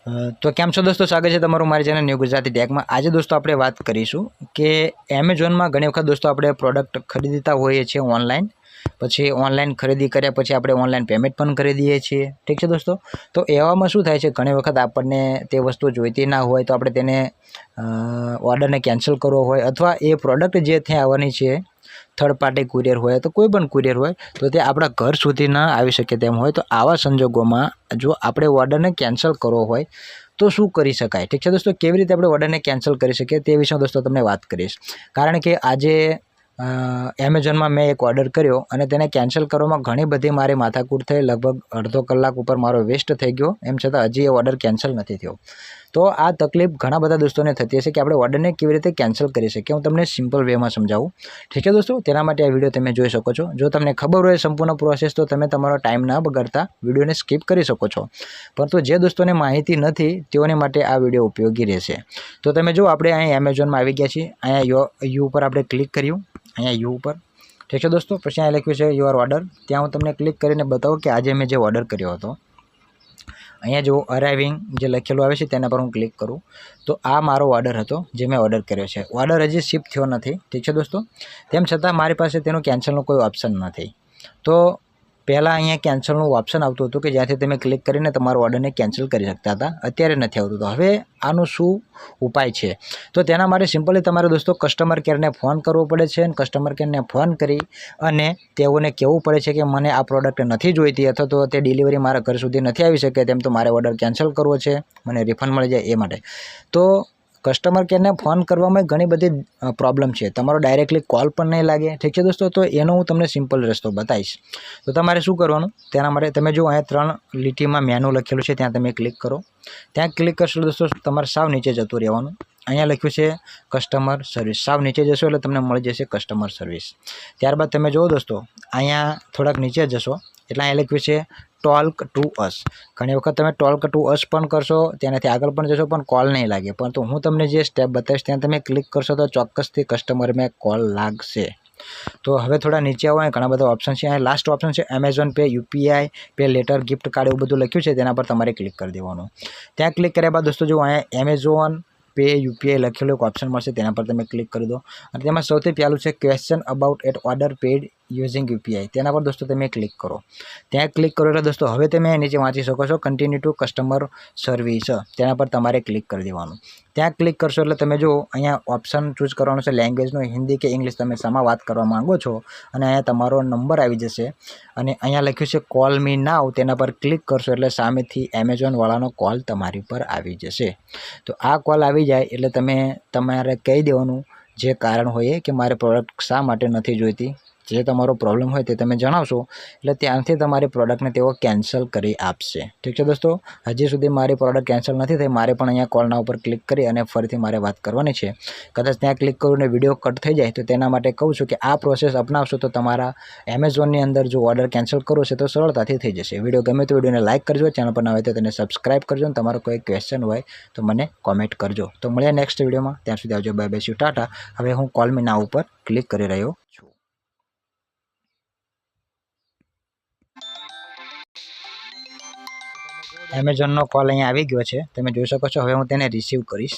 તો કેમ છો દોસ્તો, સ્વાગત છે તમારું મારી ચેનલ ન્યૂ ગુજરાતી ટેકમાં। આજે દોસ્તો આપણે વાત કરીશું કે એમેઝોનમાં ઘણી વખત દોસ્તો આપણે પ્રોડક્ટ ખરીદતા હોઈએ છીએ ઓનલાઈન, પછી ઓનલાઈન ખરીદી કર્યા પછી આપણે ઓનલાઈન પેમેન્ટ પણ કરી દઈએ છીએ, ઠીક છે દોસ્તો। તો એવામાં શું થાય છે, ઘણી વખત આપણને તે વસ્તુ જોઈતી ના હોય તો આપણે તેને ઓર્ડરને કેન્સલ કરવો હોય, અથવા એ પ્રોડક્ટ જે ત્યાં આવવાની છે થર્ડ પાર્ટી કુરિયર હોય તો કોઈ પણ કુરિયર હોય તો તે આપણા ઘર સુધી ન આવી શકે તેમ હોય, તો આવા સંજોગોમાં જો આપણે ઓર્ડરને કેન્સલ કરવો હોય તો શું કરી શકાય, ઠીક છે દોસ્તો। કેવી રીતે આપણે ઓર્ડરને કેન્સલ કરી શકીએ તે વિશે દોસ્તો તમને વાત કરીશ। કારણ કે આજે એમેઝોનમાં મેં એક ઓર્ડર કર્યો અને તેને કેન્સલ કરવામાં ઘણી બધી મારી માથાકૂટ થઈ, લગભગ અડધો કલાક ઉપર મારો વેસ્ટ થઈ ગયો, એમ છતાં હજી એ ઓર્ડર કેન્સલ નથી થયો। તો આ તકલીફ ઘણા બધા દોસ્તોને થતી હશે કે આપણે ઓર્ડરને કેવી રીતે કેન્સલ કરી શકીએ। હું તમને સિમ્પલ વેમાં સમજાવું, ઠીક છે દોસ્તો। તેના માટે આ વિડીયો તમે જોઈ શકો છો। જો તમને ખબર હોય સંપૂર્ણ પ્રોસેસ તો તમે તમારો ટાઈમ ના બગાડતા વિડીયોને સ્કીપ કરી શકો છો, પરંતુ જે દોસ્તોને માહિતી નથી તેઓને માટે આ વિડીયો ઉપયોગી રહેશે। તો તમે જો આપણે અહીંયા એમેઝોનમાં આવી ગયા છીએ, અહીંયા યુ ઉપર આપણે ક્લિક કર્યું, અહીંયા યુ ઉપર, ઠીક છે દોસ્તો। પછી અહીંયા લખ્યું છે યોર ઓર્ડર, ત્યાં હું તમને ક્લિક કરીને બતાવું કે આજે મેં જે ઓર્ડર કર્યો હતો, અહીંયા જો અરાઇવિંગ જે લખેલું આવે છે તેના પર હું ક્લિક કરું તો આ મારો ઓર્ડર હતો જે મેં ઓર્ડર કર્યો છે। ઓર્ડર હજી શિપ થયો નથી, ઠીક છે દોસ્તો। તેમ છતાં મારી પાસે તેનું કેન્સલનું કોઈ ઓપ્શન નથી। તો પહેલાં અહીંયા કેન્સલનું ઓપ્શન આવતું હતું કે જ્યાંથી તમે ક્લિક કરીને તમારો ઓર્ડરને કેન્સલ કરી શકતા હતા, અત્યારે નથી આવતું। તો હવે આનું શું ઉપાય છે? તો તેના માટે સિમ્પલી તમારે દોસ્તો કસ્ટમર કેરને ફોન કરવો પડે છે, અને કસ્ટમર કેરને ફોન કરી અને તેઓને કહેવું પડે છે કે મને આ પ્રોડક્ટ નથી જોઈતી, અથવા તો તે ડિલિવરી મારા ઘર સુધી નથી આવી શકે તેમ, તો મારે ઓર્ડર કેન્સલ કરવો છે, મને રિફંડ મળી જાય એ માટે। તો કસ્ટમર કેરને ફોન કરવામાં ઘણી બધી પ્રોબ્લેમ છે, તમારો ડાયરેક્ટલી કોલ પણ નહીં લાગે, ઠીક છે દોસ્તો। તો એનો હું તમને સિમ્પલ રસ્તો બતાવીશ। તો તમારે શું કરવાનું, તેના માટે તમે જો અહીંયા 3 લીટીમાં મેનુ લખેલું છે ત્યાં તમે ક્લિક કરો। ત્યાં ક્લિક કરશો દોસ્તો તમારે સાવ નીચે જતું રહેવાનું, અહીંયા લખ્યું છે કસ્ટમર સર્વિસ, સાવ નીચે જશો એટલે તમને મળી જશે કસ્ટમર સર્વિસ। ત્યારબાદ તમે જુઓ દોસ્તો અહીંયા થોડાક નીચે જશો એટલે અહીંયા લખ્યું છે ટોલ્ક ટુ અસ। ઘણી વખત તમે ટોલ્ક ટુ અસ પણ કરશો, તેનાથી આગળ પણ જશો પણ કોલ નહીં લાગે, પરંતુ હું તમને જે સ્ટેપ બતાવીશ ત્યાં તમે ક્લિક કરશો તો ચોક્કસથી કસ્ટમરને કોલ લાગશે। તો હવે થોડા નીચે આવો, ઘણા બધા ઓપ્શન છે। અહીંયા લાસ્ટ ઓપ્શન છે Amazon pay, UPI pay letter, gift card, એવું બધું લખ્યું છે, તેના પર તમારે ક્લિક કરી દેવાનું। ત્યાં ક્લિક કર્યા બાદ દોસ્તો જો અહીંયા એમેઝોન પે યુપીઆઈ લખેલું એક ઓપ્શન મળશે, તેના પર તમે ક્લિક કરી દો, અને તેમાં સૌથી પહેલું છે question about at order paid using UPI, તેના પર દોસ્તો તમે ક્લિક કરો। ત્યાં ક્લિક કરો એટલે દોસ્તો હવે તમે નીચે વાંચી શકો છો કન્ટિન્યુ ટુ કસ્ટમર સર્વિસ, તેના પર તમારે ક્લિક કરી દેવાનું। ત્યાં ક્લિક કરશો એટલે તમે જો અહીંયા ઓપ્શન ચૂઝ કરવાનો છે લેંગ્વેજનો, હિન્દી કે ઇંગ્લિશ, તમે શામાં વાત કરવા માંગો છો, અને અહીંયા તમારો નંબર આવી જશે, અને અહીંયા લખ્યું છે કોલ મી નાવ, તેના પર ક્લિક કરશો એટલે સામેથી એમેઝોનવાળાનો કોલ તમારી પર આવી જશે। તો આ કોલ આવી જાય એટલે તમારે કહી દેવાનું જે કારણ હોય કે મારે પ્રોડક્ટ શા માટે નથી જોઈતી, જે તમારો પ્રોબ્લેમ હોય તે તમે જણાવશો એટલે ત્યાંથી તમારી પ્રોડક્ટને તેઓ કેન્સલ કરી આપશે, ઠીક છે દોસ્તો। હજી સુધી મારી પ્રોડક્ટ કેન્સલ નથી થઈ, મારે પણ અહીંયા કોલના ઉપર ક્લિક કરી અને ફરીથી મારે વાત કરવાની છે। કદાચ ત્યાં ક્લિક કરું ને વિડીયો કટ થઈ જાય તો તેના માટે કહું છું કે આ પ્રોસેસ અપનાવશો તો તમારા એમેઝોનની અંદર જો ઓર્ડર કેન્સલ કરવો છે તો સરળતાથી થઈ જશે। વિડીયો ગમે તો વિડીયોને લાઇક કરજો, ચેનલ પર ન હોય તો તેને સબસ્ક્રાઇબ કરજો, અને તમારો કોઈ ક્વેશ્ચન હોય તો મને કોમેન્ટ કરજો। તો મળીએ નેક્સ્ટ વિડીયોમાં, ત્યાં સુધી આવજો, બાય બાય, ટાટા। હવે હું કોલ મી નાવ ઉપર ક્લિક કરી રહ્યો છું। એમેઝોનનો કોલ અહીંયા આવી ગયો છે, તમે જોઈ શકો છો। હવે હું તેને રિસીવ કરીશ।